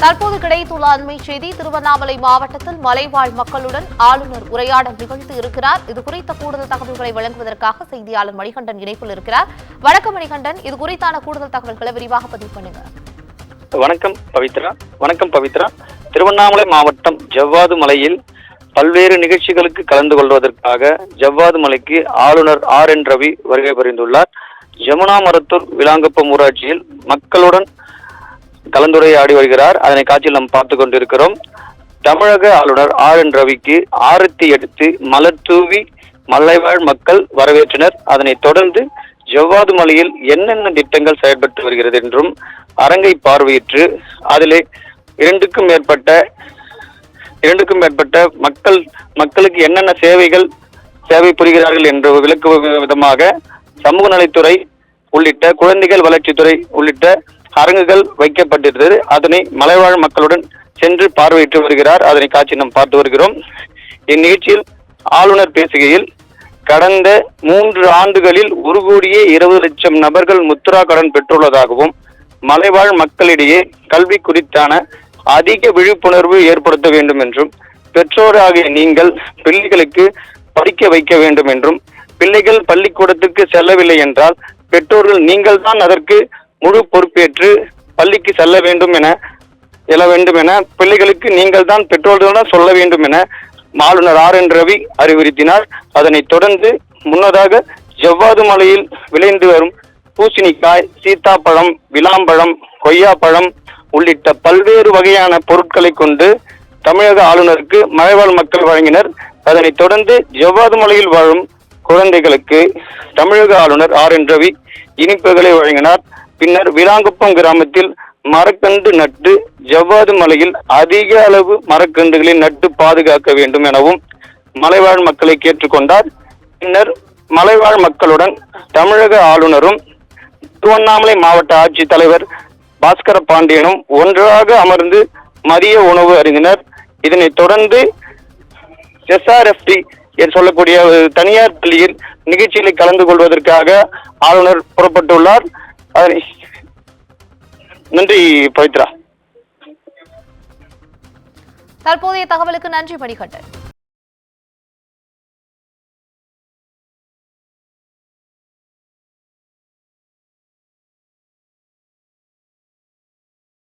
தற்போது கிடைத்துள்ள அண்மை செய்தி. திருவண்ணாமலை மாவட்டத்தில் மலைவாழ் மக்களுடன் ஆளுநர் உரையாடல் நிகழ்த்தி இருக்கிறார். இது குறித்த கூடுதல் தகவல்களை வழங்குவதற்காக செய்தியாளர் மணிகண்டன் இணைப்பில் இருக்கிறார். வணக்கம் மணிகண்டன், இது குறித்தான கூடுதல் தகவல்களை விரிவாக பதிவு பண்ணுங்க. வணக்கம் பவித்ரா. திருவண்ணாமலை மாவட்டம் ஜவ்வாது மலையில் பல்வேறு நிகழ்ச்சிகளுக்கு கலந்து கொள்வதற்காக ஜவ்வாது மலைக்கு ஆளுநர் RN ரவி வருகை புரிந்துள்ளார். ஜமுனா மரத்தூர் விளாங்குப்பம் ஊராட்சியில் மக்களுடன் கலந்துரையாடி வருகிறார். அதனை காட்சியில் நாம் பார்த்து கொண்டிருக்கிறோம். தமிழக ஆளுநர் RN ரவிக்கு ஆரத்தி எடுத்து மலர் தூவி மலைவாழ் மக்கள் வரவேற்றனர். அதனைத் தொடர்ந்து ஜவ்வாது மலையில் என்னென்ன திட்டங்கள் செயல்பட்டு வருகிறது என்றும் அரங்கை பார்வையிட்டு அதிலே இரண்டுக்கும் மேற்பட்ட மக்களுக்கு என்னென்ன சேவை புரிகிறார்கள் என்று விளக்கும் விதமாக சமூக நலத்துறை உள்ளிட்ட குழந்தைகள் வளர்ச்சித்துறை உள்ளிட்ட அரங்குகள் வைக்கப்பட்டிருந்தது. அதனை மலைவாழ் மக்களுடன் சென்று பார்வையிட்டு வருகிறார். அதனை காட்சி நாம் பார்த்து வருகிறோம். இந்நிகழ்ச்சியில் ஆளுநர் பேசுகையில், கடந்த 3 ஆண்டுகளில் 1,20,00,000 நபர்கள் முத்ரா கடன் பெற்றுள்ளதாகவும் மலைவாழ் மக்களிடையே கல்வி குறித்தான அதிக விழிப்புணர்வு ஏற்படுத்த வேண்டும் என்றும், பெற்றோராகிய நீங்கள் பிள்ளைகளுக்கு படிக்க வைக்க வேண்டும் என்றும், பிள்ளைகள் பள்ளிக்கூடத்துக்கு செல்லவில்லை என்றால் பெற்றோர்கள் நீங்கள் தான் அதற்கு முழு பொறுப்பேற்று பள்ளிக்கு செல்ல வேண்டும் என பிள்ளைகளுக்கு நீங்கள் தான் பெற்றோர்களிடம் சொல்ல வேண்டும் என ஆளுநர் RN ரவி அறிவுறுத்தினார். அதனைத் தொடர்ந்து முன்னதாக ஜவ்வாது மலையில் விளைந்து வரும் பூசணிக்காய், சீத்தாப்பழம், விளாம்பழம், கொய்யாப்பழம் உள்ளிட்ட பல்வேறு வகையான பொருட்களை கொண்டு தமிழக ஆளுநருக்கு மலைவாழ் மக்கள் வழங்கினர். அதனைத் தொடர்ந்து ஜவ்வாது மலையில் வாழும் குழந்தைகளுக்கு தமிழக ஆளுநர் RN ரவி இனிப்புகளை வழங்கினார். பின்னர் விளாங்குப்பம் கிராமத்தில் மரக்கன்று நட்டு ஜவ்வாது மலையில் அதிக அளவு மரக்கன்றுகளை நட்டு பாதுகாக்க வேண்டும் எனவும் மலைவாழ் மக்களை கேட்டுக்கொண்டார். பின்னர் மலைவாழ் மக்களுடன் தமிழக ஆளுநரும் திருவண்ணாமலை மாவட்ட ஆட்சித்தலைவர் பாஸ்கர பாண்டியனும் ஒன்றாக அமர்ந்து மதிய உணவு அருந்தினர். இதனைத் தொடர்ந்து SRFT என்று சொல்லக்கூடிய தனியார் பள்ளியில் நிகழ்ச்சியில் கலந்து கொள்வதற்காக ஆளுநர் புறப்பட்டுள்ளார். நன்றி பவித்ரா. தற்போதைய தகவலுக்கு நன்றி மணிகண்டன்.